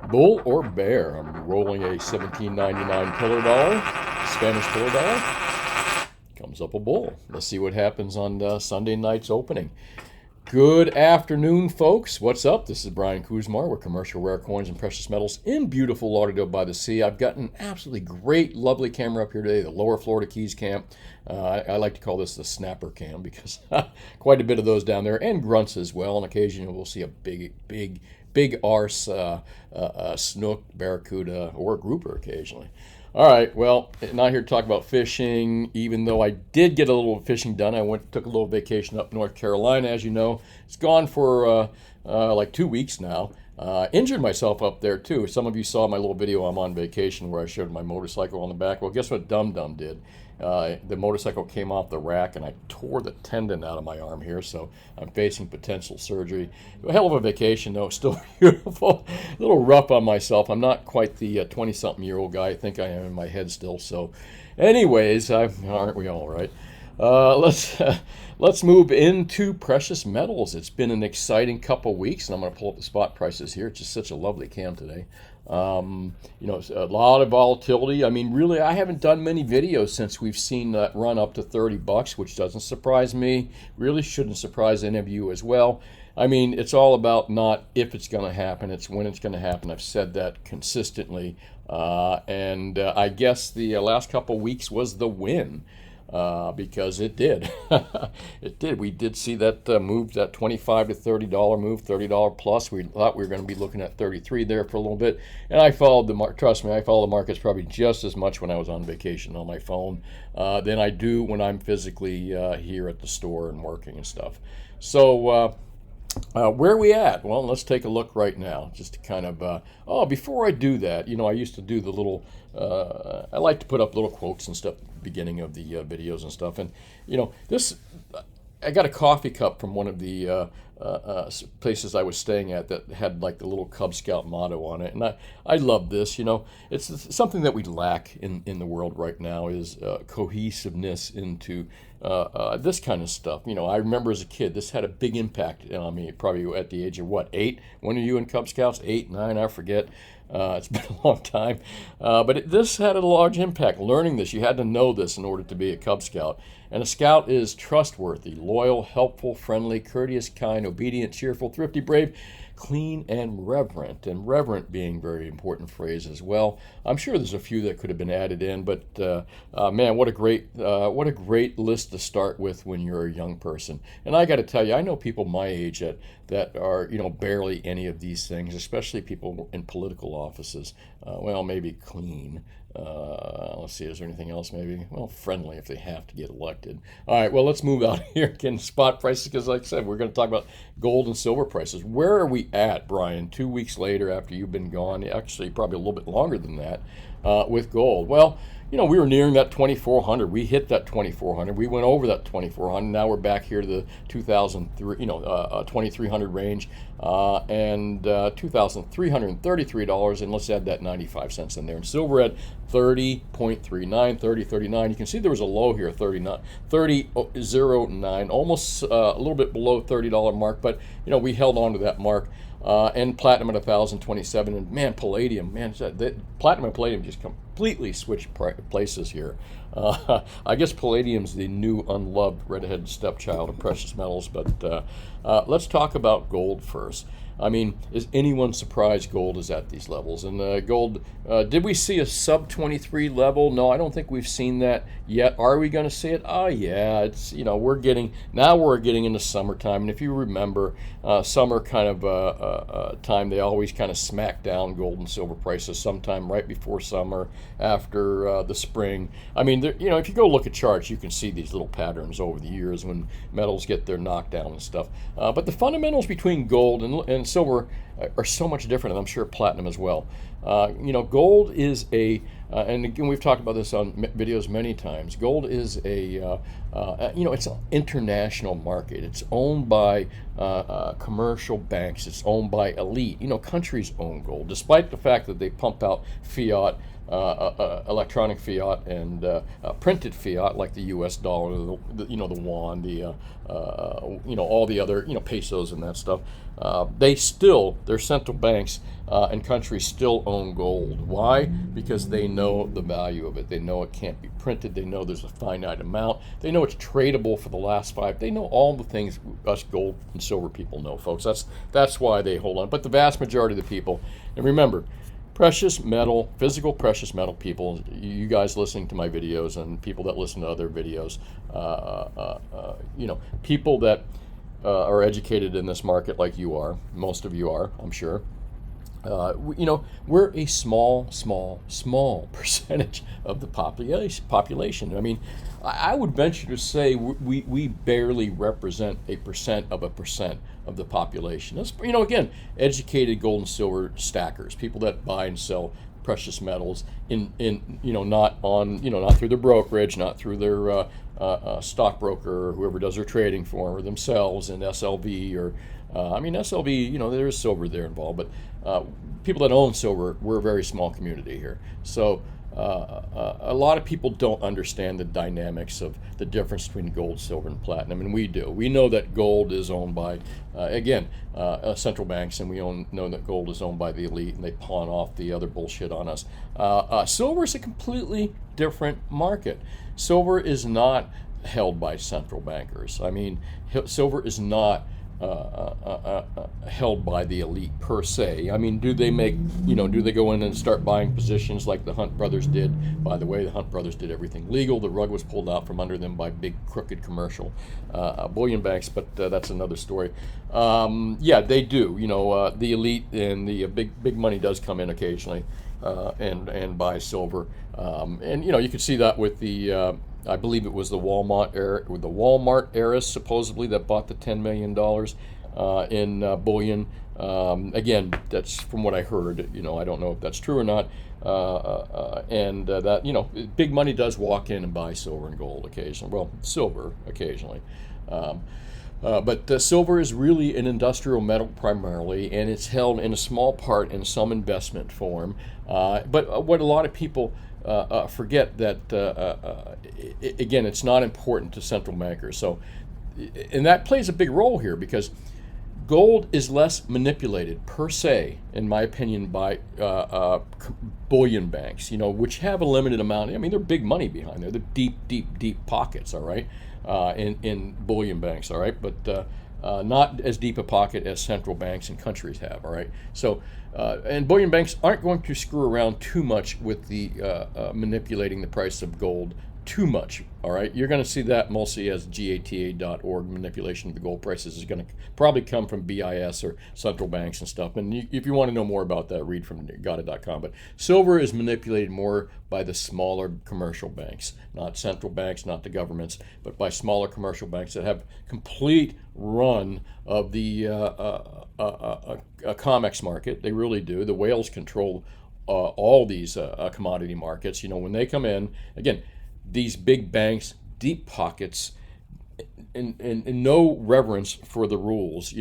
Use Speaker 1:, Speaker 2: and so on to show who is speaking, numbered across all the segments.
Speaker 1: Bull or bear? I'm rolling a 17.99 pillar dollar, Spanish pillar dollar. Comes up a bull. Let's see what happens on Sunday night's opening. Good afternoon, folks. What's up? This is Brian Kuzmar with Commercial Rare Coins and Precious Metals in beautiful Lauderdale by the Sea. I've got an absolutely great, lovely camera up here today, the Lower Florida Keys cam. I like to call this the snapper cam because quite a bit of those down there, and grunts as well. And occasionally we'll see a big arse snook, barracuda, or grouper occasionally. All right, well, not here to talk about fishing, even though I did get a little fishing done. Took a little vacation up North Carolina, as you know. It's gone for like 2 weeks now. Injured myself up there, too. Some of you saw my little video, I'm on vacation, where I showed my motorcycle on the back. Well, guess what Dum Dum did? The motorcycle came off the rack, and I tore the tendon out of my arm here, so I'm facing potential surgery. A hell of a vacation, though. Still beautiful. A little rough on myself. I'm not quite the 20-something-year-old guy I think I am in my head still. So, anyways, aren't we all right? Let's move into precious metals. It's been an exciting couple weeks, and I'm going to pull up the spot prices here. It's just such a lovely cam today. It's a lot of volatility. I mean, really, I haven't done many videos since we've seen that run up to $30, which doesn't surprise me. Really shouldn't surprise any of you as well. I mean, it's all about not if it's going to happen, it's when it's going to happen. I've said that consistently. I guess the last couple weeks was the win. Because it did. It did. We did see that move, that $25 to $30 move, $30 plus. We thought we were going to be looking at 33 there for a little bit. And I followed the market. Trust me, I follow the markets probably just as much when I was on vacation on my phone than I do when I'm physically here at the store and working and stuff. So where are we at? Well, let's take a look right now, just to kind of, before I do that, I used to do the little, I like to put up little quotes and stuff at the beginning of the videos and stuff. And, I got a coffee cup from one of the places I was staying at that had like the little Cub Scout motto on it. And I love this, it's something that we lack in the world right now is cohesiveness into this kind of stuff. I remember as a kid, this had a big impact on me, probably at the age of 8? When are you in Cub Scouts? 8, 9, I forget. It's been a long time. But this had a large impact. Learning this, you had to know this in order to be a Cub Scout. And a Scout is trustworthy, loyal, helpful, friendly, courteous, kind, obedient, cheerful, thrifty, brave, clean, and reverent. And reverent being a very important phrase as well. I'm sure there's a few that could have been added in, but man, what a great list to start with when you're a young person. And I got to tell you, I know people my age that are barely any of these things, especially people in political offices. Maybe clean. Let's see, is there anything else maybe? Well, friendly if they have to get elected. All right, well, let's move out here again, spot prices, because like I said, we're going to talk about gold and silver prices. Where are we at, Brian, 2 weeks later after you've been gone? Actually, probably a little bit longer than that with gold. Well, we were nearing that 2,400. We hit that 2,400. We went over that 2,400. Now we're back here to the 2,300 range and $2,333. And let's add that 95 cents in there. And silver at 30.39, 30.39. You can see there was a low here, 30.09, almost a little bit below $30 mark. But we held on to that mark. And platinum at 1,027, and man, palladium, platinum and palladium just completely switched places here. I guess palladium's the new unloved redheaded stepchild of precious metals, but let's talk about gold first. I mean, is anyone surprised gold is at these levels? And gold, did we see a sub 23 level? No, I don't think we've seen that yet. Are we going to see it? Oh yeah, it's we're getting into summertime, and if you remember, summer kind of time, they always kind of smack down gold and silver prices sometime right before summer, after the spring. I mean, if you go look at charts, you can see these little patterns over the years when metals get their knockdown and stuff. But the fundamentals between gold and silver are so much different, and I'm sure platinum as well. Gold is and again, we've talked about this on videos many times. Gold is it's an international market. It's owned by commercial banks. It's owned by elite. Countries own gold, despite the fact that they pump out fiat electronic fiat and printed fiat, like the U.S. dollar, the yuan, all the other, pesos and that stuff. Their central banks and countries still own gold. Why? Because they know the value of it. They know it can't be printed. They know there's a finite amount. They know it's tradable for the last five. They know all the things us gold and silver people know, folks. That's why they hold on. But the vast majority of the people, and remember, precious metal, physical precious metal people, you guys listening to my videos and people that listen to other videos, people that are educated in this market like you are, most of you are, I'm sure. We're a small percentage of the population. I mean, I would venture to say we barely represent a percent of the population. That's, again, educated gold and silver stackers, people that buy and sell precious metals not through their brokerage, not through their stockbroker or whoever does their trading for them, or themselves in SLV or SLV, there's silver there involved, but people that own silver, we're a very small community here. So a lot of people don't understand the dynamics of the difference between gold, silver, and platinum, and we do. We know that gold is owned by, central banks, and we know that gold is owned by the elite, and they pawn off the other bullshit on us. Silver is a completely different market. Silver is not held by central bankers. I mean, silver is not held by the elite per se. I mean, do they go in and start buying positions like the Hunt brothers did? By the way, the Hunt brothers did everything legal. The rug was pulled out from under them by big crooked commercial bullion banks, but that's another story. They do. The elite and the big money does come in occasionally and buy silver. You could see that with the I believe it was the Walmart heiress supposedly that bought the $10 million in bullion. Again, that's from what I heard. I don't know if that's true or not. Big money does walk in and buy silver and gold occasionally. Well, silver occasionally. But silver is really an industrial metal primarily, and it's held in a small part in some investment form. But what a lot of people forget that, again, it's not important to central bankers. So, and that plays a big role here because gold is less manipulated per se, in my opinion, by bullion banks, which have a limited amount. I mean, they're big money behind there. They're deep pockets, all right, in bullion banks, all right, but not as deep a pocket as central banks and countries have, all right. So, and bullion banks aren't going to screw around too much with the manipulating the price of gold too much, all right? You're going to see that mostly as gata.org manipulation of the gold prices is going to probably come from BIS or central banks and stuff. And if you want to know more about that, read from gata.com. But silver is manipulated more by the smaller commercial banks, not central banks, not the governments, but by smaller commercial banks that have complete run of the COMEX market. They really do. The whales control all these commodity markets. When they come in, again, these big banks, deep pockets, and no reverence for the rules,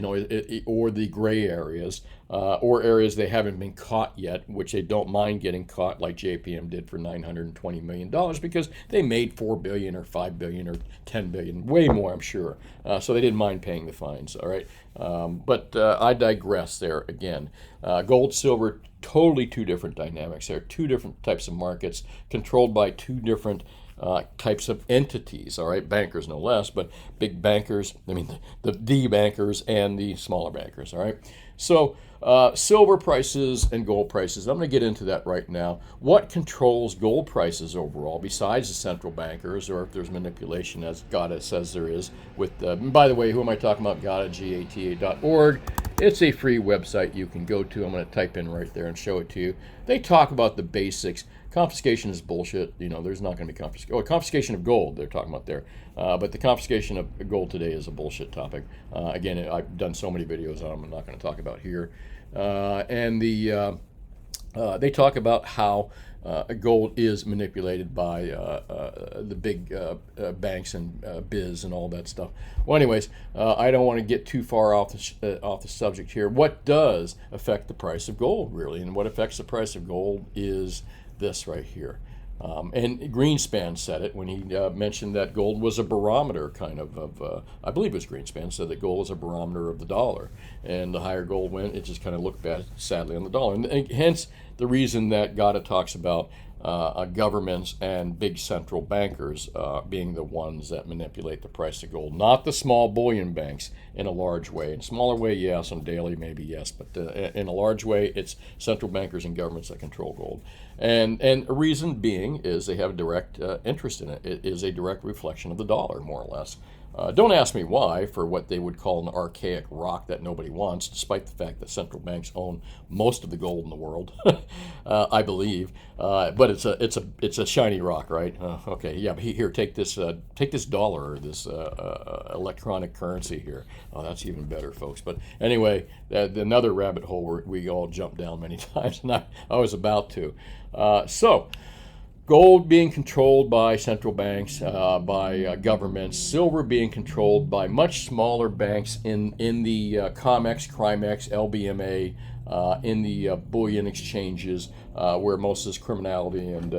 Speaker 1: or the gray areas, or areas they haven't been caught yet, which they don't mind getting caught, like JPM did for $920 million, because they made $4 billion or $5 billion or $10 billion, way more, I'm sure. So they didn't mind paying the fines, all right? But I digress there again. Gold, silver, totally two different dynamics. There are two different types of markets controlled by two different types of entities, all right, bankers no less, but big bankers, the bankers and the smaller bankers, all right. So silver prices and gold prices, I'm going to get into that right now. What controls gold prices overall besides the central bankers, or if there's manipulation, as GATA says there is, with, by the way, who am I talking about? GATA, gata.org. It's a free website you can go to. I'm going to type in right there and show it to you. They talk about the basics. Confiscation is bullshit. There's not going to be confiscation. Oh, confiscation of gold they're talking about there. But the confiscation of gold today is a bullshit topic. Again, I've done so many videos on them I'm not going to talk about here. They talk about how gold is manipulated by the big banks and biz and all that stuff. Well, anyways, I don't want to get too far off the subject here. What does affect the price of gold, really? And what affects the price of gold is this right here. And Greenspan said it when he mentioned that gold was a barometer I believe it was Greenspan said that gold was a barometer of the dollar. And the higher gold went, it just kind of looked bad, sadly, on the dollar. And hence the reason that Gada talks about governments and big central bankers being the ones that manipulate the price of gold, not the small bullion banks in a large way. In a smaller way, yes, on daily, maybe yes, but in a large way, it's central bankers and governments that control gold. And a reason being is they have a direct interest in it. It is a direct reflection of the dollar, more or less. Don't ask me why, for what they would call an archaic rock that nobody wants, despite the fact that central banks own most of the gold in the world, I believe. But it's a shiny rock, right? Okay, yeah. But here, take this dollar or this electronic currency here. Oh, that's even better, folks. But anyway, another rabbit hole where we all jump down many times, and I was about to. So. Gold being controlled by central banks, by governments. Silver being controlled by much smaller banks in the COMEX, CRIMEX, LBMA, in the bullion exchanges, where most of this criminality and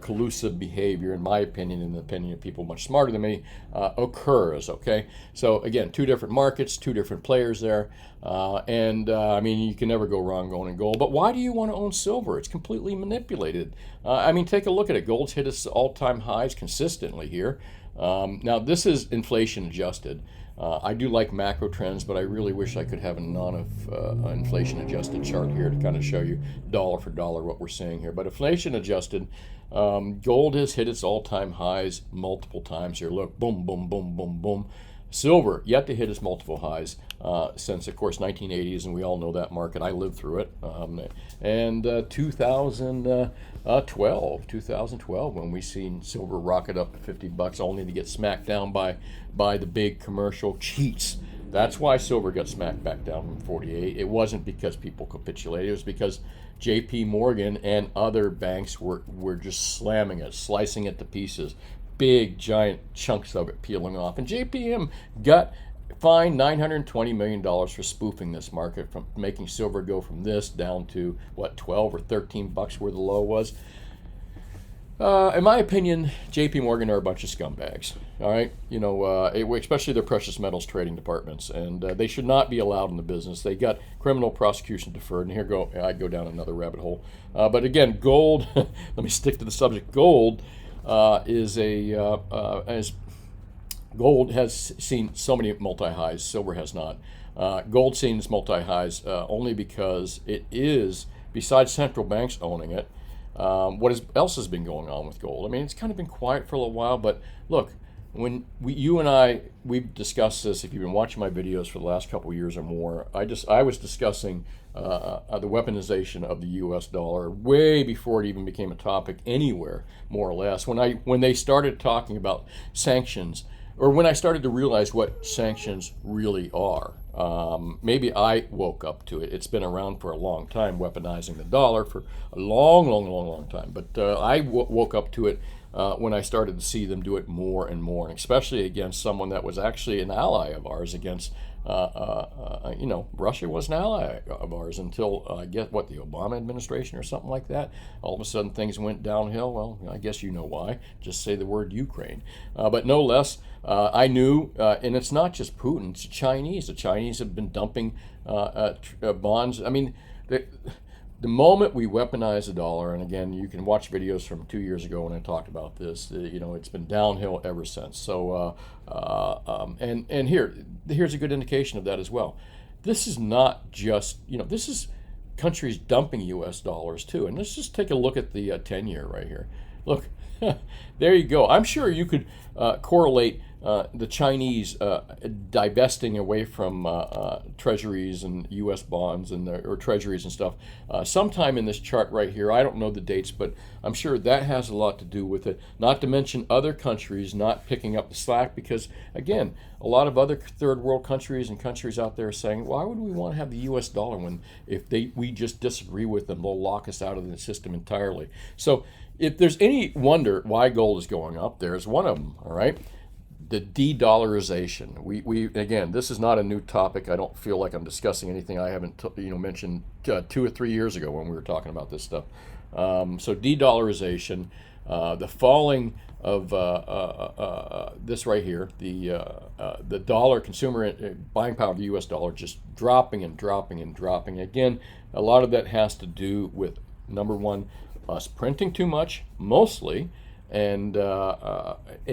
Speaker 1: collusive behavior, in my opinion, in the opinion of people much smarter than me, occurs. Okay, so again, two different markets, two different players there, I mean, you can never go wrong going in gold. But why do you want to own silver? It's completely manipulated. I mean, take a look at it. Gold's hit its all-time highs consistently here. Now, this is inflation adjusted. I do like macro trends, but I really wish I could have a non-inflation adjusted chart here to kind of show you dollar for dollar what we're seeing here. But inflation adjusted, gold has hit its all-time highs multiple times here. Look, boom, boom, boom, boom, boom. Silver yet to hit its multiple highs since, of course, 1980s, and we all know that market. I lived through it. And 2012, when we seen silver rocket up to $50, only to get smacked down by the big commercial cheats. That's why silver got smacked back down from 48. It wasn't because people capitulated. It was because JP Morgan and other banks were just slamming it, slicing it to pieces. Big, giant chunks of it peeling off. And JPM got fined $920 million for spoofing this market, from making silver go from this down to, what, 12 or 13 bucks where the low was. In my opinion, JP Morgan are a bunch of scumbags, all right? You know, especially their precious metals trading departments, and they should not be allowed in the business. They got criminal prosecution deferred, and I go down another rabbit hole. But again, gold, let me stick to the subject. Gold gold has seen so many multi-highs, silver has not. Gold seen its multi-highs only because it is, besides central banks owning it, what else has been going on with gold? I mean, it's kind of been quiet for a little while, but look, when you and we've discussed this, if you've been watching my videos for the last couple of years or more, I was discussing the weaponization of the U.S. dollar way before it even became a topic anywhere, more or less. When they started talking about sanctions, or when I started to realize what sanctions really are, maybe I woke up to it. It's been around for a long time, weaponizing the dollar for a long time. But I woke up to it when I started to see them do it more and more, and especially against someone that was actually an ally of ours, against Russia was an ally of ours until I guess the Obama administration or something like that. All of a sudden things went downhill. Well, I guess you know why. Just say the word Ukraine. But no less, I knew, and it's not just Putin, it's the Chinese. The Chinese have been dumping bonds. I mean, the moment we weaponize the dollar, and again, you can watch videos from 2 years ago when I talked about this, it's been downhill ever since. So, and here's a good indication of that as well. This is not just, this is countries dumping U.S. dollars too. And let's just take a look at the 10-year right here. Look, there you go. I'm sure you could correlate the Chinese divesting away from treasuries and U.S. bonds or treasuries and stuff sometime in this chart right here. I don't know the dates, but I'm sure that has a lot to do with it. Not to mention other countries not picking up the slack, because, again, a lot of other third world countries and countries out there are saying, why would we want to have the U.S. dollar when we just disagree with them, they'll lock us out of the system entirely. So if there's any wonder why gold is going up, there's one of them, all right? the de-dollarization. We again, this is not a new topic. I don't feel like I'm discussing anything I haven't mentioned 2 or 3 years ago when we were talking about this stuff. So de-dollarization, the falling of this right here, the dollar consumer buying power of the U.S. dollar just dropping and dropping and dropping. Again, a lot of that has to do with, number one, us printing too much, mostly, and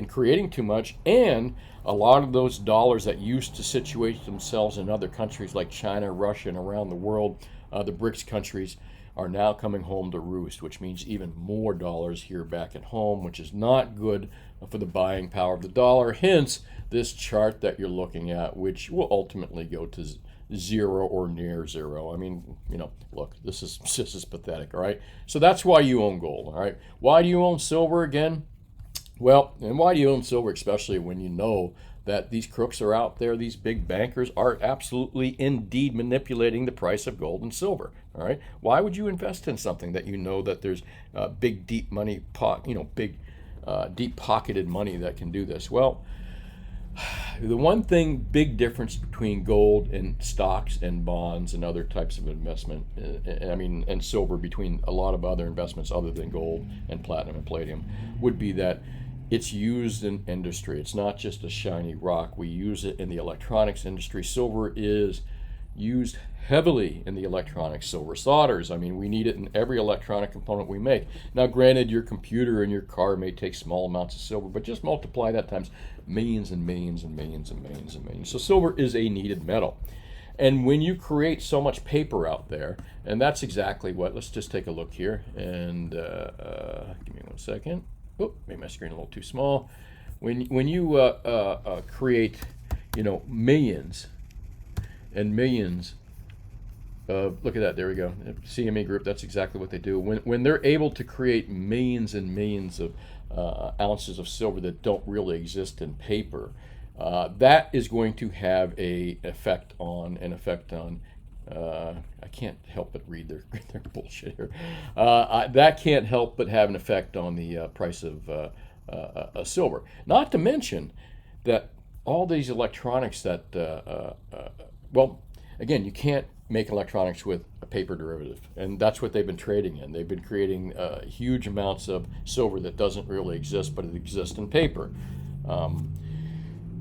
Speaker 1: creating too much, and a lot of those dollars that used to situate themselves in other countries like China, Russia, and around the world, the BRICS countries, are now coming home to roost, which means even more dollars here back at home, which is not good for the buying power of the dollar. Hence, this chart that you're looking at, which will ultimately go to zero or near zero. I mean, look, this is pathetic, all right? So that's why you own gold, all right? Why do you own silver again? Well, and why do you own silver, especially when you know that these crooks are out there, these big bankers are absolutely indeed manipulating the price of gold and silver, all right? Why would you invest in something that you know that there's big, deep money, deep-pocketed money that can do this? Well, the one thing, big difference between gold and stocks and bonds and other types of investment, and silver, between a lot of other investments other than gold and platinum and palladium, would be that it's used in industry. It's not just a shiny rock. We use it in the electronics industry. Silver is used heavily in the electronics. Silver solders. I mean, we need it in every electronic component we make. Now, granted, your computer and your car may take small amounts of silver, but just multiply that times millions and millions and millions and millions and millions. So silver is a needed metal. And when you create so much paper out there, and that's exactly what, let's just take a look here, and give me 1 second. Oh, made my screen a little too small. When you create, millions and millions of, look at that, there we go, CME Group, that's exactly what they do. When they're able to create millions and millions of ounces of silver that don't really exist in paper, that is going to have an effect on I can't help but read their bullshit here. That can't help but have an effect on the price of silver. Not to mention that all these electronics that, again, you can't make electronics with a paper derivative, and that's what they've been trading in. They've been creating huge amounts of silver that doesn't really exist, but it exists in paper.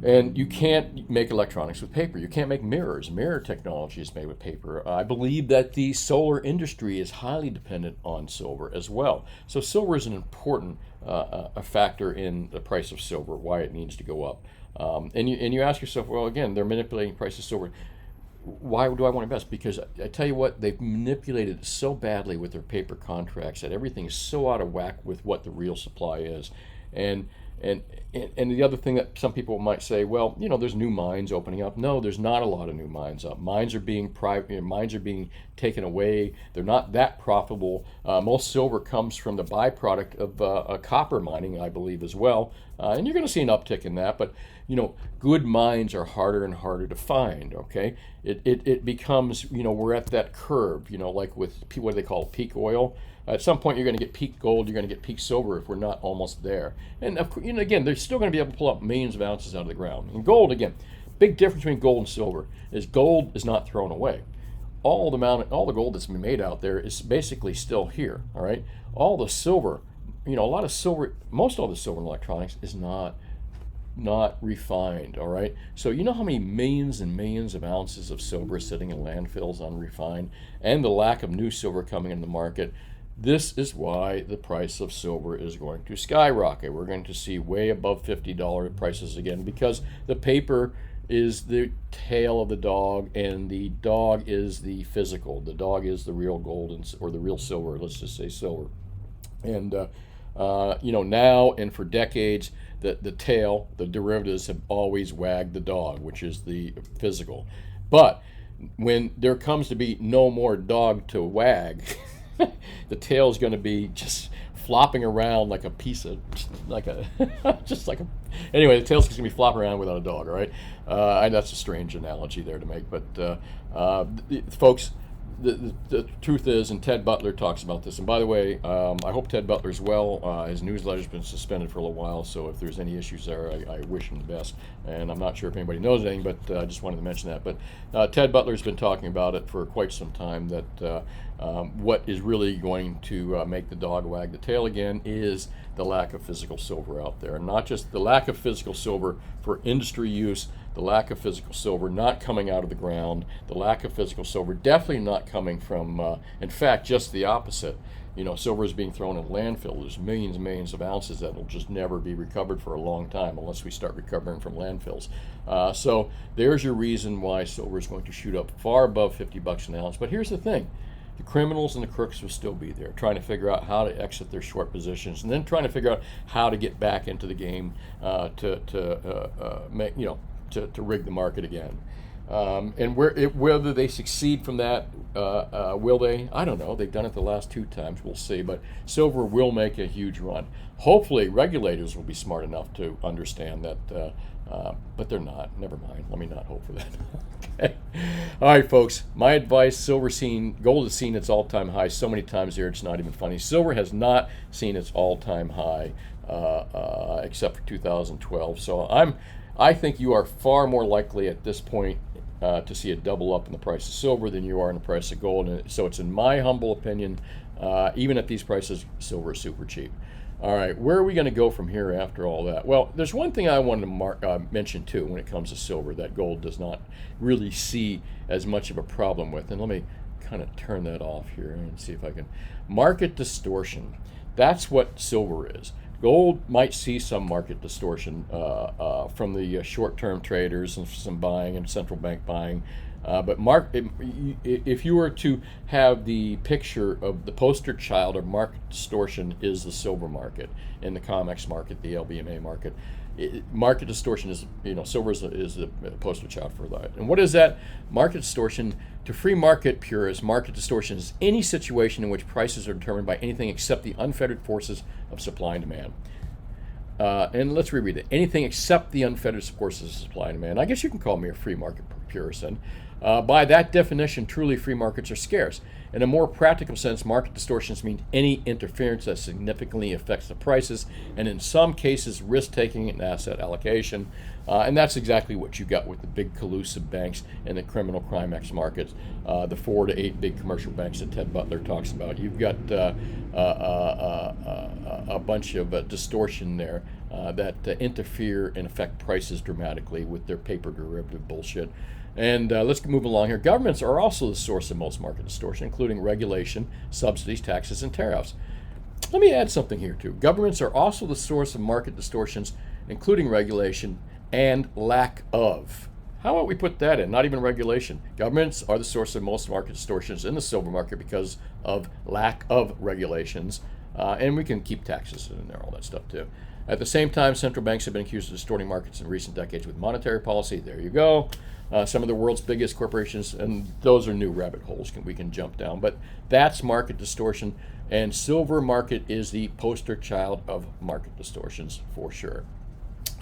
Speaker 1: And you can't make electronics with paper. You can't make mirrors. Mirror technology is made with paper. I believe that the solar industry is highly dependent on silver as well. So silver is an important a factor in the price of silver, why it needs to go up. And you ask yourself, well, again, they're manipulating the price of silver. Why do I want to invest? Because I tell you what, they've manipulated it so badly with their paper contracts that everything is so out of whack with what the real supply is. And the other thing that some people might say, well, there's new mines opening up. No, there's not a lot of new mines up. Mines are being mines are being taken away. They're not that profitable. Most silver comes from the byproduct of copper mining, I believe, as well. And you're going to see an uptick in that. But good mines are harder and harder to find. Okay, it becomes we're at that curve. Like with what do they call it, peak oil. At some point, you're going to get peak gold. You're going to get peak silver if we're not almost there. And of course, again, they're still going to be able to pull up millions of ounces out of the ground. And gold, again, big difference between gold and silver is gold is not thrown away. All the gold that's been made out there is basically still here. All right, all the silver, a lot of silver, most all the silver in electronics is not refined. All right, so you know how many millions and millions of ounces of silver sitting in landfills unrefined, and the lack of new silver coming in the market. This is why the price of silver is going to skyrocket. We're going to see way above $50 prices again, because the paper is the tail of the dog, and the dog is the physical. The dog is the real gold or the real silver. Let's just say silver. And now and for decades, the tail, the derivatives have always wagged the dog, which is the physical. But when there comes to be no more dog to wag, the tail is going to be just flopping around like a piece of, anyway, the tail's just going to be flopping around without a dog, all right? And that's a strange analogy there to make, but folks, the truth is, and Ted Butler talks about this. And by the way, I hope Ted Butler's well. His newsletter's been suspended for a little while, so if there's any issues there, I wish him the best. And I'm not sure if anybody knows anything, but I just wanted to mention that. But Ted Butler's been talking about it for quite some time, that what is really going to make the dog wag the tail again is the lack of physical silver out there. And not just the lack of physical silver for industry use, the lack of physical silver not coming out of the ground, the lack of physical silver definitely not coming from, in fact, just the opposite. You know, silver is being thrown in landfill. There's millions and millions of ounces that will just never be recovered for a long time unless we start recovering from landfills. So there's your reason why silver is going to shoot up far above $50 an ounce. But here's the thing. The criminals and the crooks will still be there, trying to figure out how to exit their short positions, and then trying to figure out how to get back into the game to rig the market again. And whether they succeed from that, will they? I don't know. They've done it the last 2 times. We'll see. But silver will make a huge run. Hopefully, regulators will be smart enough to understand that. But they're not. Never mind. Let me not hope for that. Okay. All right, folks. My advice: gold has seen its all-time high so many times here, it's not even funny. Silver has not seen its all-time high except for 2012. So I think you are far more likely at this point to see a double up in the price of silver than you are in the price of gold. And so it's in my humble opinion, even at these prices, silver is super cheap. All right, where are we going to go from here after all that? Well, there's one thing I wanted to mention too when it comes to silver that gold does not really see as much of a problem with. And let me kind of turn that off here and see if I can. Market distortion. That's what silver is. Gold might see some market distortion from the short-term traders and some buying and central bank buying. But if you were to have the picture of the poster child of market distortion is the silver market and the COMEX market, the LBMA market. Market distortion is, silver is the poster child for that. And what is that? Market distortion, to free market purists, market distortion is any situation in which prices are determined by anything except the unfettered forces of supply and demand. And let's reread it. Anything except the unfettered forces of supply and demand. I guess you can call me a free market purist then. By that definition, truly free markets are scarce. In a more practical sense, market distortions mean any interference that significantly affects the prices, and in some cases, risk-taking and asset allocation. And that's exactly what you got with the big collusive banks and the criminal crime-ex markets, the 4 to 8 big commercial banks that Ted Butler talks about. You've got a bunch of distortion there that interfere and affect prices dramatically with their paper derivative bullshit. And let's move along here. Governments are also the source of most market distortion, including regulation, subsidies, taxes, and tariffs. Let me add something here too. Governments are also the source of market distortions, including regulation and lack of. How about we put that in? Not even regulation. Governments are the source of most market distortions in the silver market because of lack of regulations. And we can keep taxes in there, all that stuff too. At the same time, central banks have been accused of distorting markets in recent decades with monetary policy. There you go. Some of the world's biggest corporations, and those are new rabbit holes we can jump down. But that's market distortion, and silver market is the poster child of market distortions for sure.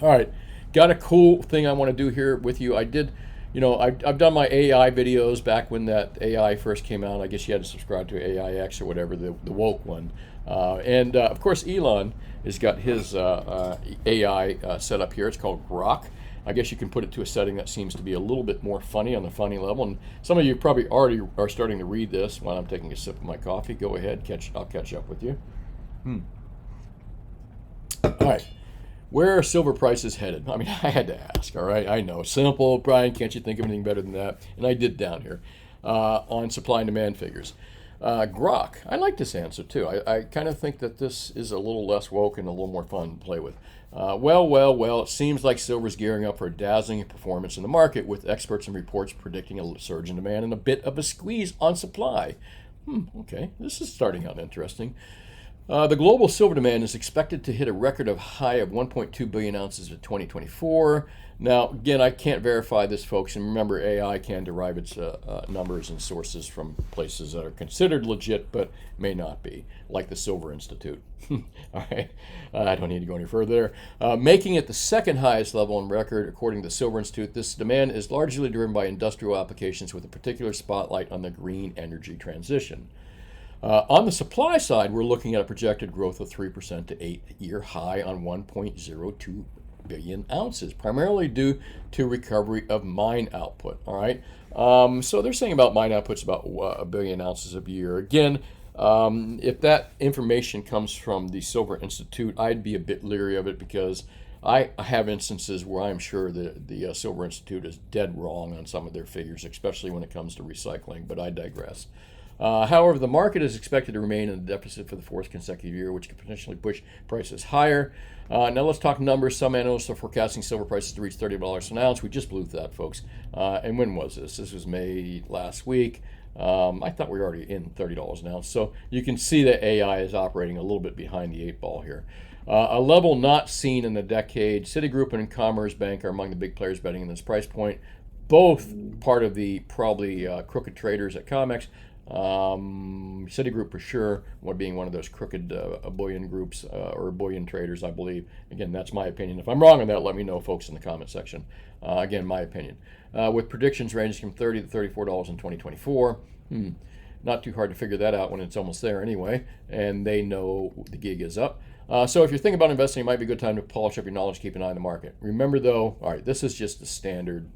Speaker 1: All right, got a cool thing I want to do here with you. I've done my AI videos back when that AI first came out. I guess you had to subscribe to AIX or whatever, the woke one. And of course, Elon has got his AI set up here. It's called Grok. I guess you can put it to a setting that seems to be a little bit more funny on the funny level. And some of you probably already are starting to read this while I'm taking a sip of my coffee. Go ahead, I'll catch up with you. All right. Where are silver prices headed? I mean, I had to ask, all right? I know, simple, Brian, can't you think of anything better than that? And I did down here on supply and demand figures. Grok, I like this answer too. I kind of think that this is a little less woke and a little more fun to play with. Well, it seems like silver's gearing up for a dazzling performance in the market, with experts and reports predicting a surge in demand and a bit of a squeeze on supply. Okay, this is starting out interesting. The global silver demand is expected to hit a record of high of 1.2 billion ounces in 2024. Now, again, I can't verify this, folks, and remember, AI can derive its numbers and sources from places that are considered legit but may not be, like the Silver Institute. All right, I don't need to go any further there. Making it the second highest level on record, according to the Silver Institute. This demand is largely driven by industrial applications with a particular spotlight on the green energy transition. On the supply side, we're looking at a projected growth of 3% to 8-year high on 1.02 billion ounces, primarily due to recovery of mine output. All right, so they're saying about mine output's about a billion ounces a year. Again, if that information comes from the Silver Institute, I'd be a bit leery of it because I have instances where I'm sure that the Silver Institute is dead wrong on some of their figures, especially when it comes to recycling, but I digress. However, the market is expected to remain in a deficit for the fourth consecutive year, which could potentially push prices higher. Now let's talk numbers. Some analysts are forecasting silver prices to reach $30 an ounce. We just blew that, folks. And when was this? This was May last week. I thought we were already in $30 an ounce. So you can see that AI is operating a little bit behind the eight ball here. A level not seen in a decade. Citigroup and Commerce Bank are among the big players betting in this price point. Both part of the probably crooked traders at COMEX. Citigroup for sure, being one of those crooked bullion groups or bullion traders, I believe. Again, that's my opinion. If I'm wrong on that, let me know, folks, in the comment section. Again, my opinion. With predictions ranging from $30 to $34 in 2024. Not too hard to figure that out when it's almost there anyway, and they know the gig is up. So if you're thinking about investing, it might be a good time to polish up your knowledge, keep an eye on the market. Remember, though, all right, this is just the standard.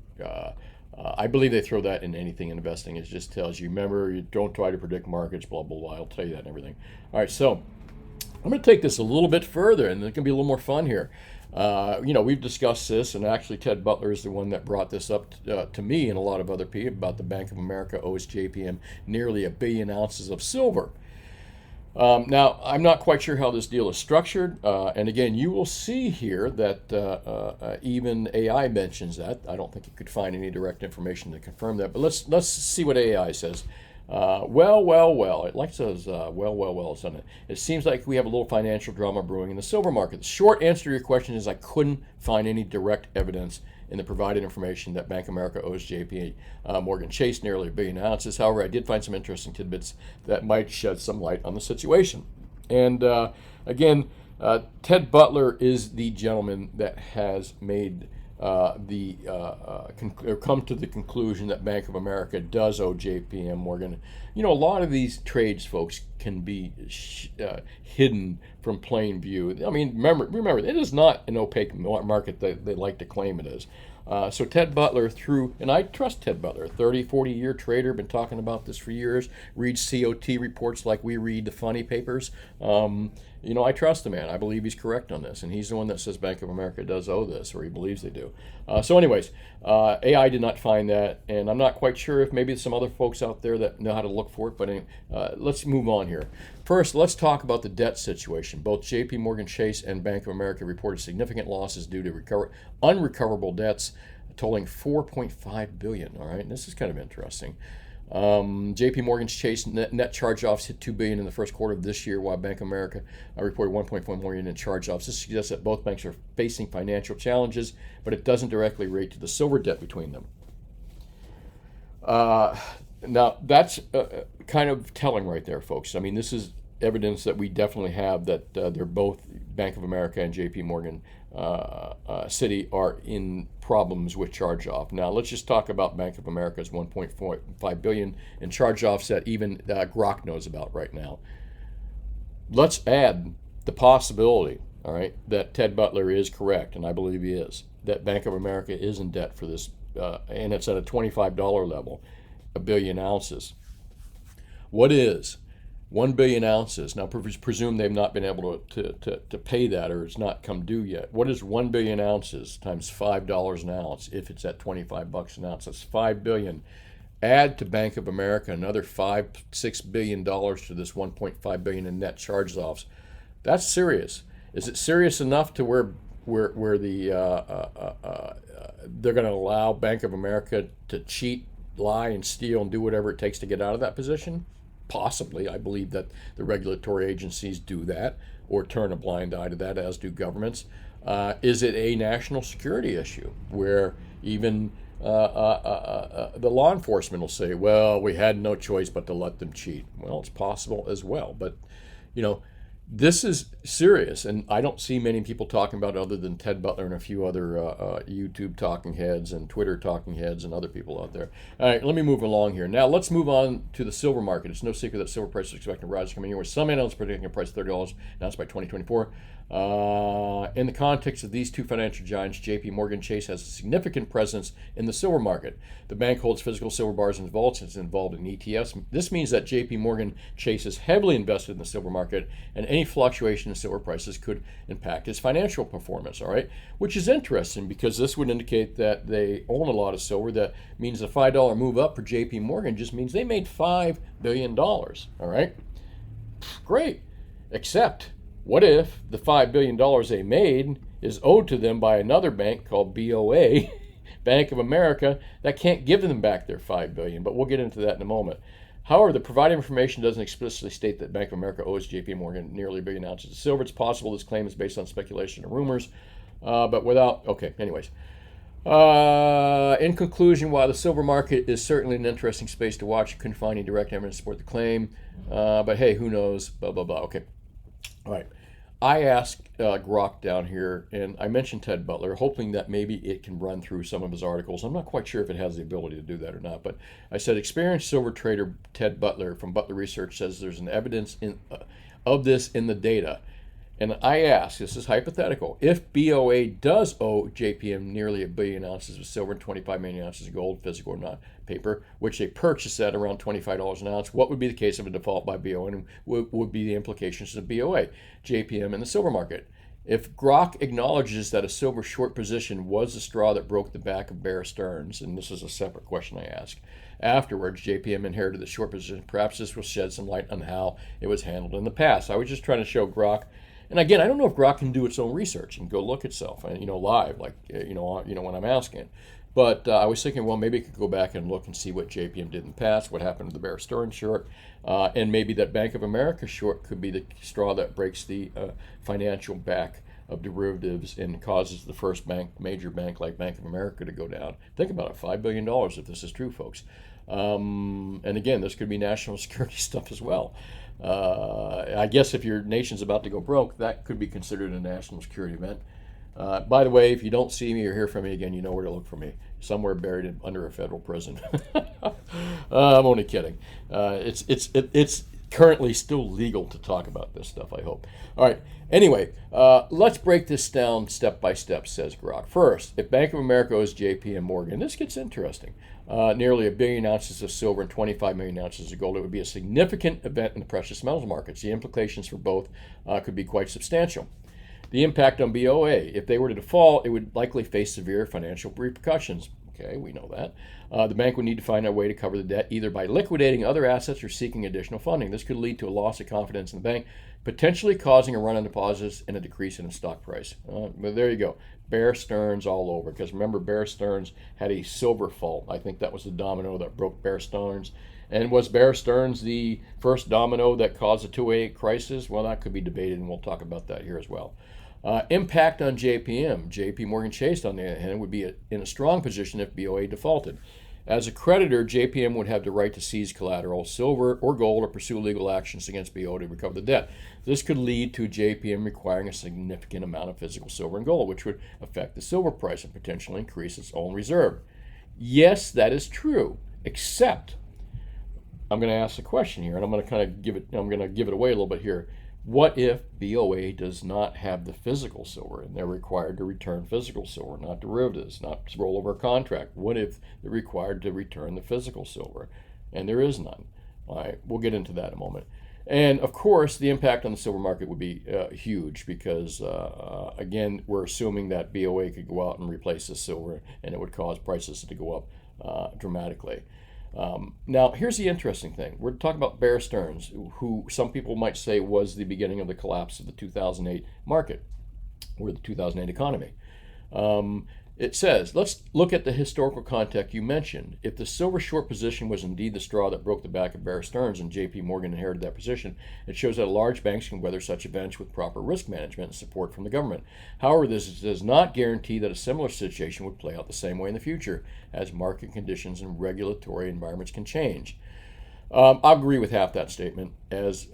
Speaker 1: I believe they throw that in anything in investing. It just tells you, remember, you don't try to predict markets, blah, blah, blah. I'll tell you that and everything. All right, so I'm going to take this a little bit further, and it's going to be a little more fun here. We've discussed this, and actually Ted Butler is the one that brought this up to me and a lot of other people about the Bank of America owes JPM nearly a billion ounces of silver. Now, I'm not quite sure how this deal is structured. And again, you will see here that even AI mentions that. I don't think you could find any direct information to confirm that. But let's see what AI says. It likes those doesn't it? It seems like we have a little financial drama brewing in the silver market. The short answer to your question is I couldn't find any direct evidence in the provided information that Bank of America owes JP Morgan Chase nearly a billion ounces. However, I did find some interesting tidbits that might shed some light on the situation. And again, Ted Butler is the gentleman that has made come to the conclusion that Bank of America does owe JPM Morgan. A lot of these trades, folks, can be hidden from plain view. I mean, remember, it is not an opaque market that they like to claim it is. So Ted Butler, and I trust Ted Butler, 30, 40-year trader, been talking about this for years, reads COT reports like we read the funny papers. I trust the man. I believe he's correct on this, and he's the one that says Bank of America does owe this, or he believes they do. So anyways, AI did not find that, and I'm not quite sure if maybe some other folks out there that know how to look for it, but let's move on here. First, let's talk about the debt situation. Both JP Morgan Chase and Bank of America reported significant losses due to unrecoverable debts totaling $4.5 billion. All right, and this is kind of interesting. JP Morgan Chase net charge-offs hit $2 billion in the first quarter of this year, while Bank of America reported $1.4 million in charge-offs. This suggests that both banks are facing financial challenges, but it doesn't directly relate to the silver debt between them. Now, that's kind of telling right there, folks. I mean, this is evidence that we definitely have that they're both, Bank of America and JP Morgan Citi, are in problems with charge-off. Now, let's just talk about Bank of America's $1.5 billion in charge-offs that even Grok knows about right now. Let's add the possibility, all right, that Ted Butler is correct, and I believe he is, that Bank of America is in debt for this, and it's at a $25 level, a billion ounces. What is 1 billion ounces? Now, presume they've not been able to pay that, or it's not come due yet. What is 1 billion ounces times $5 an ounce if it's at $25 an ounce? That's $5 billion. Add to Bank of America another $6 billion to this $1.5 billion in net charge-offs. That's serious. Is it serious enough to where they're going to allow Bank of America to cheat, lie, and steal and do whatever it takes to get out of that position? Possibly. I believe that the regulatory agencies do that or turn a blind eye to that, as do governments. Is it a national security issue where even the law enforcement will say, well, we had no choice but to let them cheat? Well, it's possible as well. But, you know, this is serious, and I don't see many people talking about it other than Ted Butler and a few other YouTube talking heads and Twitter talking heads and other people out there. All right, let me move along here. Now, let's move on to the silver market. It's no secret that silver prices are expected to rise coming year, with some analysts predicting a price of $30 announced by 2024. In the context of these two financial giants, JP Morgan Chase has a significant presence in the silver market. The bank holds physical silver bars and vaults and is involved in ETFs. This means that JP Morgan Chase is heavily invested in the silver market, and any fluctuation in silver prices could impact its financial performance, all right? Which is interesting because this would indicate that they own a lot of silver. That means a $5 move up for JP Morgan just means they made $5 billion, all right? Great, except what if the $5 billion they made is owed to them by another bank called BOA, Bank of America, that can't give them back their $5 billion? But we'll get into that in a moment. However, the provided information doesn't explicitly state that Bank of America owes JP Morgan nearly 1 billion ounces of silver. It's possible this claim is based on speculation and rumors, but without, okay, anyways. In conclusion, while the silver market is certainly an interesting space to watch, you couldn't find any direct evidence to support the claim. But hey, who knows, blah, blah, blah. Okay, all right. I asked Grok down here, and I mentioned Ted Butler, hoping that maybe it can run through some of his articles. I'm not quite sure if it has the ability to do that or not, but I said experienced silver trader Ted Butler from Butler Research says there's an evidence of this in the data. And I ask, this is hypothetical, if BOA does owe JPM nearly 1 billion ounces of silver and 25 million ounces of gold, physical or not, paper, which they purchased at around $25 an ounce, what would be the case of a default by BOA, and what would be the implications of BOA, JPM, in the silver market? If Grok acknowledges that a silver short position was the straw that broke the back of Bear Stearns, and this is a separate question I ask, afterwards JPM inherited the short position, perhaps this will shed some light on how it was handled in the past. I was just trying to show Grok. And again, I don't know if Grok can do its own research and go look itself, live, like when I'm asking it. But I was thinking, well, maybe it could go back and look and see what JPM did in the past, what happened to the Bear Stearns short, and maybe that Bank of America short could be the straw that breaks the financial back of derivatives and causes the first major bank like Bank of America to go down. Think about it, $5 billion if this is true, folks. And again, this could be national security stuff as well. I guess if your nation's about to go broke, that could be considered a national security event. By the way, if you don't see me or hear from me again, you know where to look for me. Somewhere buried under a federal prison. I'm only kidding. It's currently still legal to talk about this stuff, I hope. All right. Anyway, let's break this down step by step, says Grok. First, if Bank of America owes JP Morgan, this gets interesting. Nearly 1 billion ounces of silver and 25 million ounces of gold. It would be a significant event in the precious metals markets. The implications for both could be quite substantial. The impact on BOA, if they were to default, it would likely face severe financial repercussions. Okay, we know that. The bank would need to find a way to cover the debt, either by liquidating other assets or seeking additional funding. This could lead to a loss of confidence in the bank, potentially causing a run on deposits and a decrease in the stock price. But there you go. Bear Stearns all over. Because remember, Bear Stearns had a silver fault. I think that was the domino that broke Bear Stearns. And was Bear Stearns the first domino that caused the 2008 crisis? Well, that could be debated, and we'll talk about that here as well. Impact on JPM. JP Morgan Chase, on the other hand, would be in a strong position if BOA defaulted. As a creditor, JPM would have the right to seize collateral, silver or gold, or pursue legal actions against BOA to recover the debt. This could lead to JPM requiring a significant amount of physical silver and gold, which would affect the silver price and potentially increase its own reserve. Yes, that is true, except I'm going to ask a question here, and I'm going to give it away a little bit here. What if BOA does not have the physical silver and they're required to return physical silver, not derivatives, not rollover contract? What if they're required to return the physical silver and there is none? All right, we'll get into that in a moment. And of course, the impact on the silver market would be huge because, again, we're assuming that BOA could go out and replace the silver and it would cause prices to go up dramatically. Now, here's the interesting thing. We're talking about Bear Stearns, who some people might say was the beginning of the collapse of the 2008 market or the 2008 economy. It says, let's look at the historical context you mentioned. If the silver short position was indeed the straw that broke the back of Bear Stearns and JP Morgan inherited that position, it shows that large banks can weather such events with proper risk management and support from the government. However, this does not guarantee that a similar situation would play out the same way in the future, as market conditions and regulatory environments can change. I agree with half that statement, as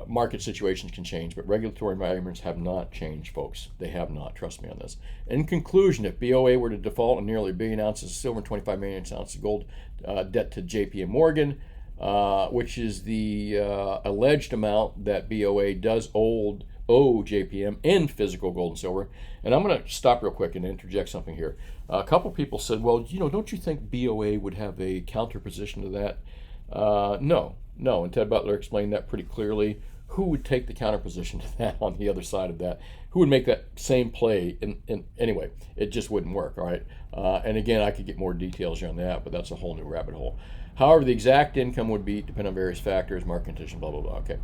Speaker 1: market situations can change, but regulatory environments have not changed, folks. They have not. Trust me on this. In conclusion, if BOA were to default on nearly 1 billion ounces of silver and 25 million ounces of gold debt to JP Morgan, which is the alleged amount that BOA does owe JPM in physical gold and silver. And I'm going to stop real quick and interject something here. A couple people said, well, don't you think BOA would have a counter position to that? No. And Ted Butler explained that pretty clearly. Who would take the counter position to that on the other side of that? Who would make that same play? And anyway, it just wouldn't work, all right? And again, I could get more details on that, but that's a whole new rabbit hole. However, the exact income would be depend on various factors, market conditions, blah, blah, blah. Okay.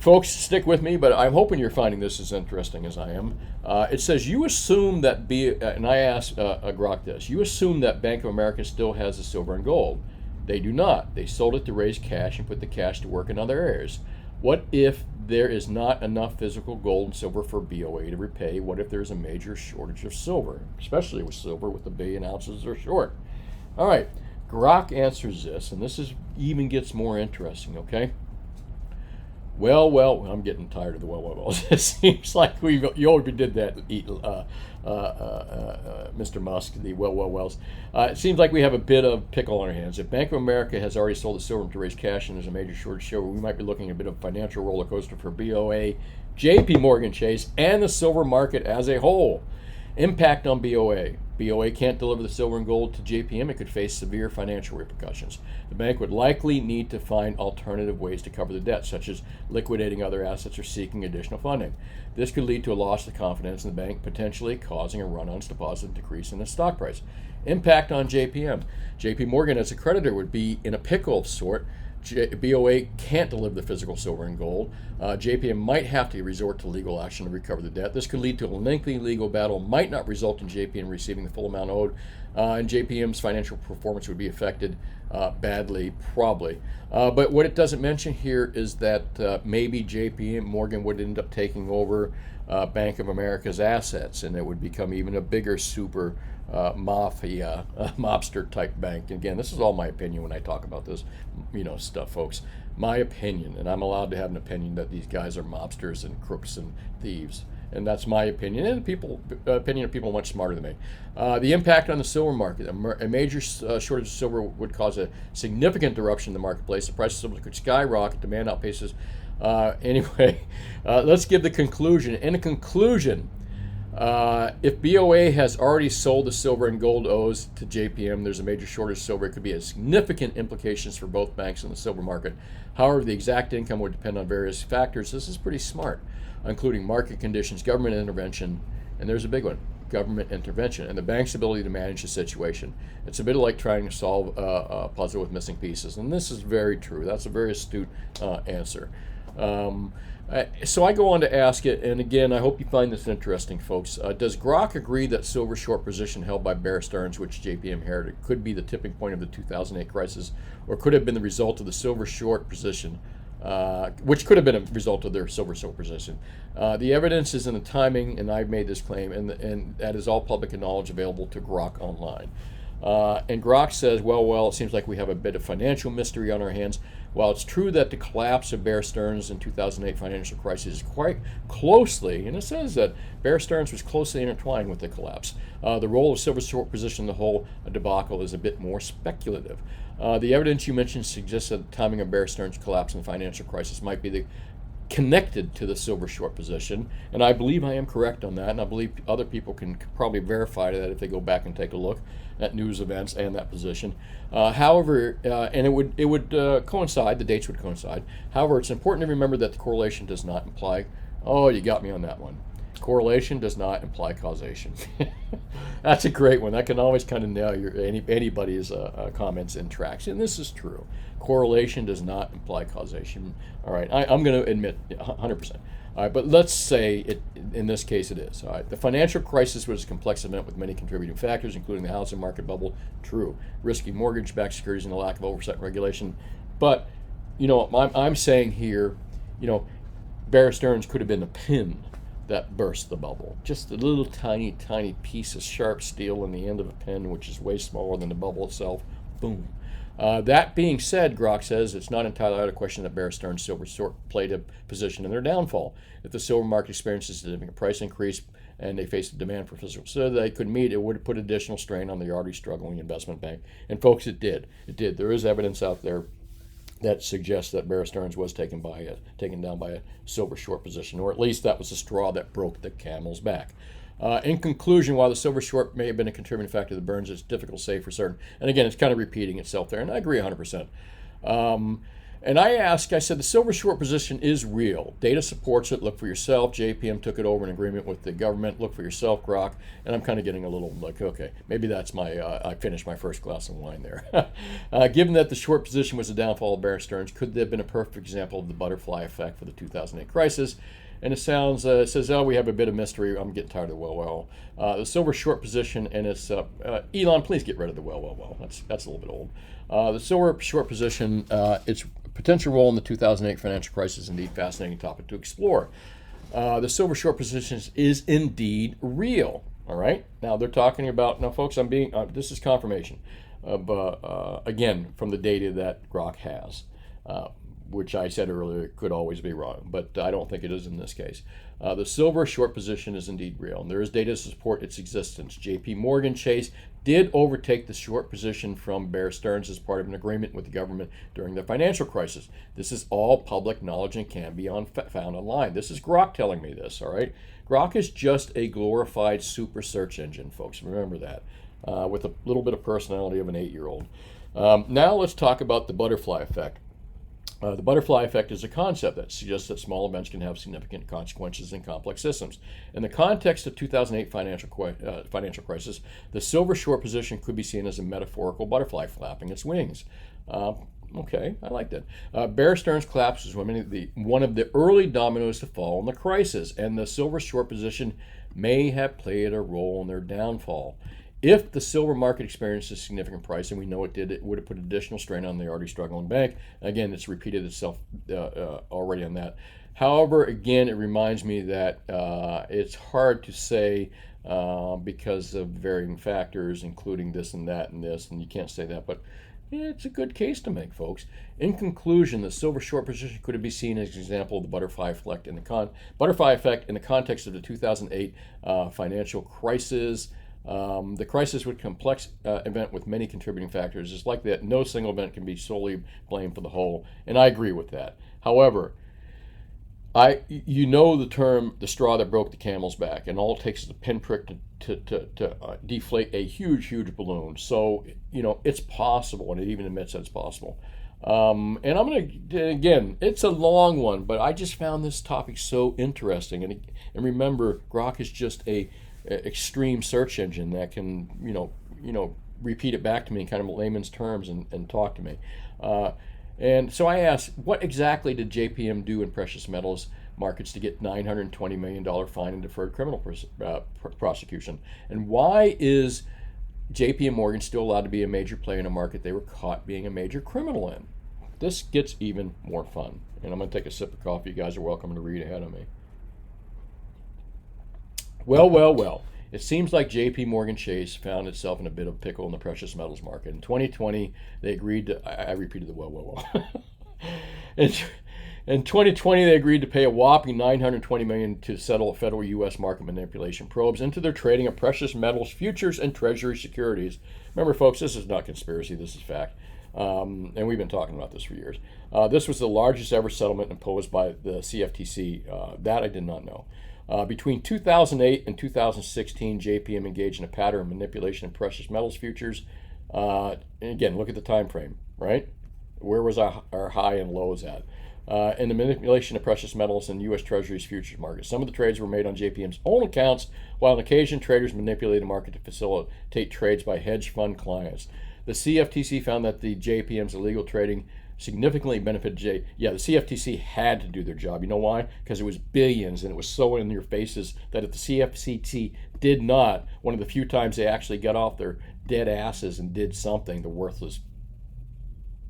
Speaker 1: Folks, stick with me, but I'm hoping you're finding this as interesting as I am. It says, you assume that, and I asked Grok this, you assume that Bank of America still has the silver and gold. They do not. They sold it to raise cash and put the cash to work in other areas. What if there is not enough physical gold and silver for BOA to repay? What if there's a major shortage of silver, especially with silver with 1 billion ounces or short? All right, Grok answers this, and this even gets more interesting, okay? Well, I'm getting tired of the well. It seems like you already did that, Mr. Musk, the wells. It seems like we have a bit of pickle on our hands. If Bank of America has already sold the silver to raise cash and there's a major shortage, we might be looking at a bit of a financial roller coaster for BOA, JP Morgan Chase, and the silver market as a whole. Impact on BOA. BOA can't deliver the silver and gold to JPM. It could face severe financial repercussions. The bank would likely need to find alternative ways to cover the debt, such as liquidating other assets or seeking additional funding. This could lead to a loss of confidence in the bank, potentially causing a run on its deposit and decrease in its stock price. Impact on JPM. JP Morgan as a creditor would be in a pickle of sort. BOA can't deliver the physical silver and gold. JPM might have to resort to legal action to recover the debt. This could lead to a lengthy legal battle, might not result in JPM receiving the full amount owed, and JPM's financial performance would be affected badly, probably. But what it doesn't mention here is that maybe JP Morgan would end up taking over Bank of America's assets, and it would become even a bigger super mafia, mobster type bank. Again, this is all my opinion when I talk about this, stuff, folks. My opinion, and I'm allowed to have an opinion that these guys are mobsters and crooks and thieves, and that's my opinion. And opinion of people much smarter than me. The impact on the silver market: a major shortage of silver would cause a significant disruption in the marketplace. The price of silver could skyrocket. Demand outpaces. Anyway, let's give the conclusion. In conclusion, if BOA has already sold the silver and gold owes to JPM, there's a major shortage of silver. It could be significant implications for both banks in the silver market. However, the exact income would depend on various factors. This is pretty smart, including market conditions, government intervention, and there's a big one, government intervention, and the bank's ability to manage the situation. It's a bit like trying to solve a puzzle with missing pieces, and this is very true. That's a very astute answer. So I go on to ask it, and again, I hope you find this interesting, folks. Does Grok agree that silver short position held by Bear Stearns, which JPM inherited, could be the tipping point of the 2008 crisis, or could have been the result of the silver short position, which could have been a result of their silver short position? The evidence is in the timing, and I've made this claim, and that is all public knowledge available to Grok online. And Grok says, well, it seems like we have a bit of financial mystery on our hands. While it's true that the collapse of Bear Stearns in 2008 financial crisis is quite closely, and it says that Bear Stearns was closely intertwined with the collapse, the role of silver short position in the whole debacle is a bit more speculative. The evidence you mentioned suggests that the timing of Bear Stearns' collapse in the financial crisis might be connected to the silver short position, and I believe I am correct on that, and I believe other people can probably verify that if they go back and take a look at news events and that position. However, and it would coincide, the dates would coincide. However, it's important to remember that the correlation does not imply, oh, you got me on that one. Correlation does not imply causation. That's a great one. That can always kind of nail anybody's comments and tracks. And this is true. Correlation does not imply causation. All right, I'm going to admit 100%. All right, but let's say it, in this case it is. All right, the financial crisis was a complex event with many contributing factors, including the housing market bubble. True. Risky mortgage-backed securities and the lack of oversight and regulation. But, I'm saying here, Bear Stearns could have been a pin that burst the bubble. Just a little tiny, tiny piece of sharp steel in the end of a pin, which is way smaller than the bubble itself. Boom. That being said, Grok says it's not entirely out of question that Bear Stearns silver short played a position in their downfall. If the silver market experiences a significant price increase and they faced a demand for physical so they could meet, it would put additional strain on the already struggling investment bank. And folks, it did. It did. There is evidence out there that suggests that Bear Stearns was taken down by a silver short position, or at least that was the straw that broke the camel's back. In conclusion, while the silver short may have been a contributing factor to the burns, it's difficult to say for certain. And again, it's kind of repeating itself there, and I agree 100%. And I said, the silver short position is real. Data supports it. Look for yourself. JPM took it over in agreement with the government. Look for yourself, Grok. And I'm kind of getting a little like, okay, maybe that's I finished my first glass of wine there. Given that the short position was the downfall of Bear Stearns, could there have been a perfect example of the butterfly effect for the 2008 crisis? And it says, we have a bit of mystery. I'm getting tired of the well. The silver short position, and it's, Elon, please get rid of the well. That's a little bit old. The silver short position, its potential role in the 2008 financial crisis is indeed a fascinating topic to explore. The silver short position is indeed real. All right. Now they're talking about, folks, this is confirmation again, from the data that Grok has. Which I said earlier could always be wrong, but I don't think it is in this case. The silver short position is indeed real, and there is data to support its existence. JP Morgan Chase did overtake the short position from Bear Stearns as part of an agreement with the government during the financial crisis. This is all public knowledge and can be found online. This is Grok telling me this, all right? Grok is just a glorified super search engine, folks. Remember that, with a little bit of personality of an 8-year-old. Now let's talk about the butterfly effect. The butterfly effect is a concept that suggests that small events can have significant consequences in complex systems. In the context of 2008 financial crisis, the silver short position could be seen as a metaphorical butterfly flapping its wings. Okay, I like that. Bear Stearns collapse was one of the early dominoes to fall in the crisis, and the silver short position may have played a role in their downfall. If the silver market experienced a significant price, and we know it did, it would have put additional strain on the already struggling bank. Again, it's repeated itself already on that. However, again, it reminds me that it's hard to say because of varying factors, including this and that and this, and you can't say that, but it's a good case to make, folks. In conclusion, the silver short position could be seen as an example of the butterfly effect in the context of the 2008 financial crisis. The crisis was a complex event with many contributing factors. It's like that no single event can be solely blamed for the whole, and I agree with that. However, the term, the straw that broke the camel's back, and all it takes is a pinprick to deflate a huge balloon. So, it's possible, and it even admits that it's possible. And I'm going to, again, it's a long one, but I just found this topic so interesting. And remember, Grok is just a extreme search engine that can, repeat it back to me in kind of layman's terms and talk to me. And so I asked, what exactly did JPM do in precious metals markets to get $920 million fine and deferred criminal prosecution? And why is JPM Morgan still allowed to be a major player in a market they were caught being a major criminal in? This gets even more fun. And I'm going to take a sip of coffee. You guys are welcome to read ahead of me. Well. It seems like JP Morgan Chase found itself in a bit of pickle in the precious metals market. In 2020, they agreed to, I repeated the well. In 2020, they agreed to pay a whopping $920 million to settle federal U.S. market manipulation probes into their trading of precious metals, futures, and treasury securities. Remember, folks, this is not conspiracy, this is fact. And we've been talking about this for years. This was the largest ever settlement imposed by the CFTC. That I did not know. Between 2008 and 2016, JPM engaged in a pattern of manipulation of precious metals futures. And again, look at the time frame, right? Where was our high and lows at? in the manipulation of precious metals in U.S. Treasuries futures market. Some of the trades were made on JPM's own accounts, while on occasion traders manipulated the market to facilitate trades by hedge fund clients. The CFTC found that the JPM's illegal trading significantly benefited the CFTC had to do their job. You know why? Because it was billions, and it was so in your faces that if the CFTC did not, one of the few times they actually got off their dead asses and did something, the worthless,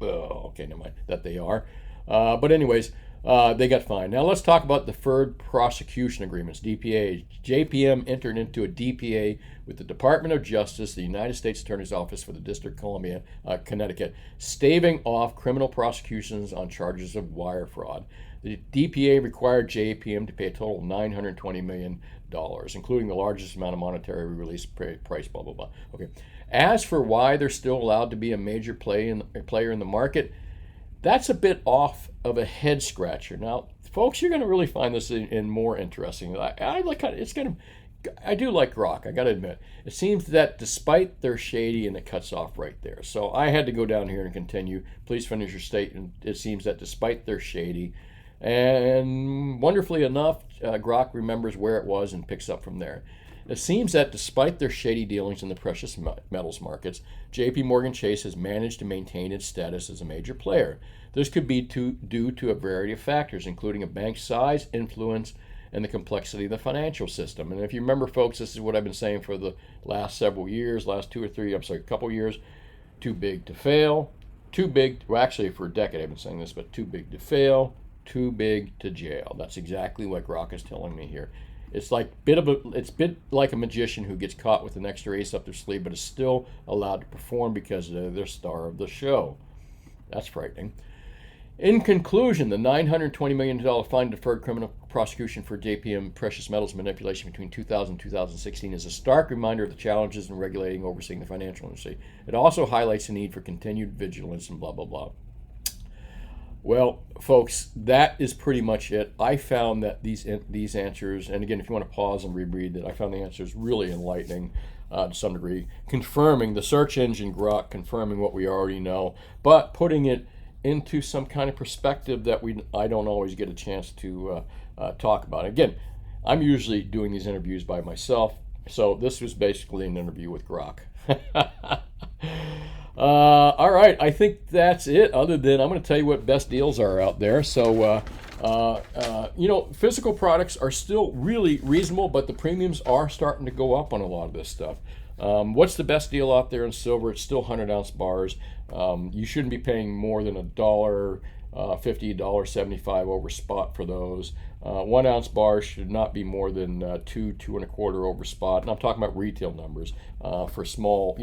Speaker 1: never mind, that they are. But anyways, they got fined. Now let's talk about deferred prosecution agreements, DPA. JPM entered into a DPA with the Department of Justice, the United States Attorney's Office for the District of Columbia, Connecticut, staving off criminal prosecutions on charges of wire fraud. The DPA required JPM to pay a total of $920 million, including the largest amount of monetary release price, blah, blah, blah. Okay. As for why they're still allowed to be a major player in the market, that's a bit off of a head scratcher. Now, folks, you're going to really find this in more interesting. I do like Grok, I got to admit. It seems that despite their shady, and it cuts off right there. So I had to go down here and continue. Please finish your statement. It seems that despite their shady, and wonderfully enough, Grok remembers where it was and picks up from there. It seems that despite their shady dealings in the precious metals markets, JP Morgan Chase has managed to maintain its status as a major player. This could be due to a variety of factors, including a bank's size, influence, and the complexity of the financial system. And if you remember, folks, this is what I've been saying for the last several years, couple years. Too big to fail, actually for a decade I've been saying this, but too big to fail, too big to jail. That's exactly what Grok is telling me here. It's bit like a magician who gets caught with an extra ace up their sleeve, but is still allowed to perform because they're the star of the show. That's frightening. In conclusion, the $920 million fine deferred criminal prosecution for JPM precious metals manipulation between 2000 and 2016 is a stark reminder of the challenges in regulating and overseeing the financial industry. It also highlights the need for continued vigilance and blah, blah, blah. Well, folks, that is pretty much it. I found that these answers, and again, if you want to pause and reread it, I found the answers really enlightening to some degree, confirming the search engine Grok, confirming what we already know, but putting it into some kind of perspective that I don't always get a chance to talk about. Again, I'm usually doing these interviews by myself, so this was basically an interview with Grok. All right, I think that's it. Other than I'm going to tell you what best deals are out there. So, physical products are still really reasonable, but the premiums are starting to go up on a lot of this stuff. What's the best deal out there in silver? It's still 100-ounce bars. You shouldn't be paying more than $1.50, $1.75 over spot for those. 1 ounce bars should not be more than two and a quarter over spot. And I'm talking about retail numbers for small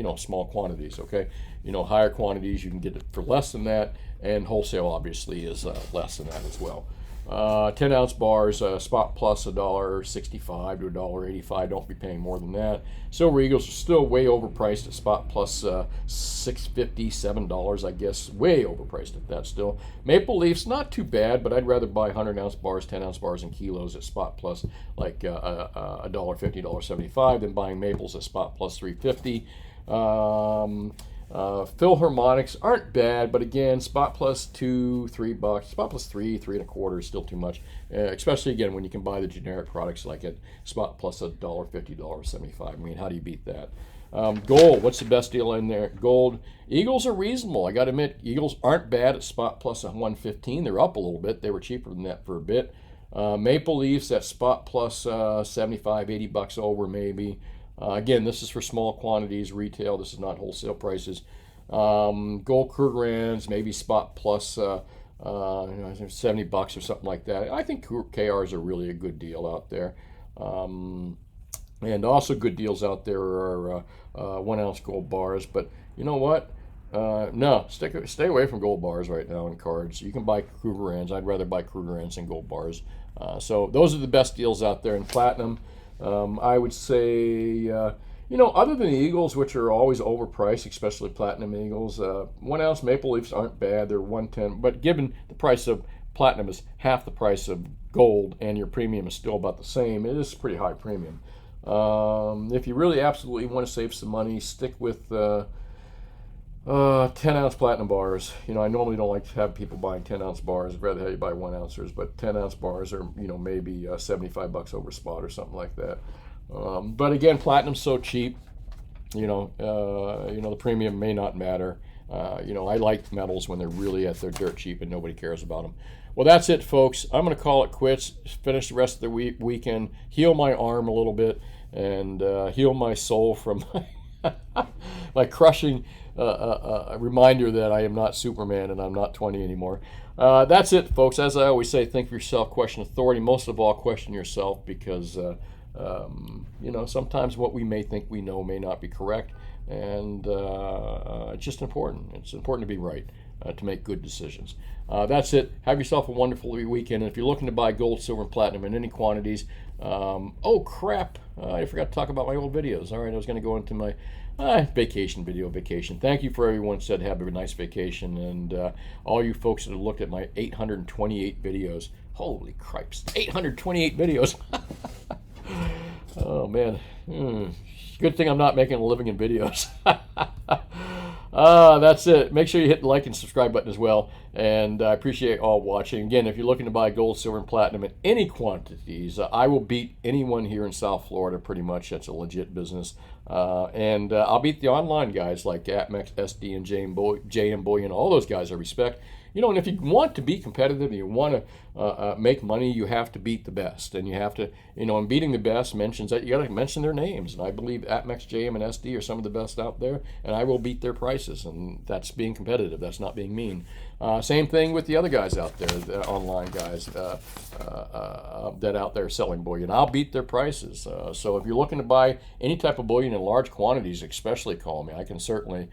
Speaker 1: quantities. Okay, higher quantities you can get it for less than that, and wholesale obviously is less than that as well. 10-ounce bars, spot plus $1.65 to $1.85. Don't be paying more than that. Silver Eagles are still way overpriced at spot plus $6.50, $7, I guess. Way overpriced at that still. Maple Leafs, not too bad, but I'd rather buy 100-ounce bars, 10-ounce bars, and kilos at spot plus like $1.50, $1.75 than buying maples at spot plus $3.50. Philharmonics aren't bad, but again, spot plus $2-3, spot plus $3.25 is still too much, especially again when you can buy the generic products like at spot plus $1.50, $1.75. I mean, how do you beat that? Gold, what's the best deal in there? Gold, Eagles are reasonable. I got to admit, Eagles aren't bad at spot plus $115. They're up a little bit. They were cheaper than that for a bit. Maple Leafs at spot plus $75, $80 over maybe. Again, this is for small quantities, retail. This is not wholesale prices. Gold Krugerrands, maybe spot plus $70 or something like that. I think KRs are really a good deal out there. And also good deals out there are 1 ounce gold bars. But you know what? No, stay away from gold bars right now in cards. You can buy Krugerrands. I'd rather buy Krugerrands than gold bars. So those are the best deals out there in platinum. I would say, other than the Eagles, which are always overpriced, especially platinum Eagles, 1 ounce Maple Leafs aren't bad. They're $110, but given the price of platinum is half the price of gold and your premium is still about the same, it is a pretty high premium. If you really absolutely want to save some money, stick with 10-ounce platinum bars. I normally don't like to have people buying 10-ounce bars. I'd rather have you buy 1-ouncers, but 10-ounce bars are, maybe $75 over spot or something like that. But again, platinum's so cheap. The premium may not matter. I like metals when they're really at their dirt cheap and nobody cares about them. Well, that's it, folks. I'm going to call it quits. Finish the rest of the weekend. Heal my arm a little bit and heal my soul from my crushing reminder that I am not Superman and I'm not 20 anymore. That's it, folks. As I always say, think for yourself, question authority. Most of all, question yourself because, sometimes what we may think we know may not be correct. And it's just important. It's important to be right, to make good decisions. That's it. Have yourself a wonderful weekend. And if you're looking to buy gold, silver, and platinum in any quantities, oh crap, I forgot to talk about my old videos. All right, I was going to go into my vacation. Thank you for everyone who said have a nice vacation. And all you folks that have looked at my 828 videos. Holy cripes, 828 videos. Oh, man. Good thing I'm not making a living in videos. That's it. Make sure you hit the like and subscribe button as well. And I appreciate all watching. Again, if you're looking to buy gold, silver, and platinum in any quantities, I will beat anyone here in South Florida pretty much. That's a legit business. And I'll beat the online guys like APMEX, SD, and JM Bullion. All those guys I respect. And if you want to be competitive and you want to make money, you have to beat the best. And you have to, and beating the best mentions that you got to mention their names. And I believe APMEX, JM, and SD are some of the best out there. And I will beat their prices. And that's being competitive. That's not being mean. Same thing with the other guys out there, the online guys that out there selling bullion. I'll beat their prices. So if you're looking to buy any type of bullion in large quantities, especially call me. I can certainly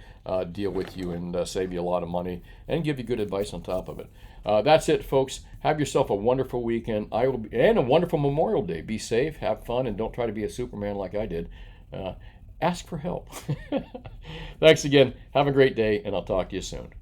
Speaker 1: deal with you and save you a lot of money and give you good advice on top of it. That's it, folks. Have yourself a wonderful weekend. And a wonderful Memorial Day. Be safe, have fun, and don't try to be a Superman like I did. Ask for help. Thanks again. Have a great day, and I'll talk to you soon.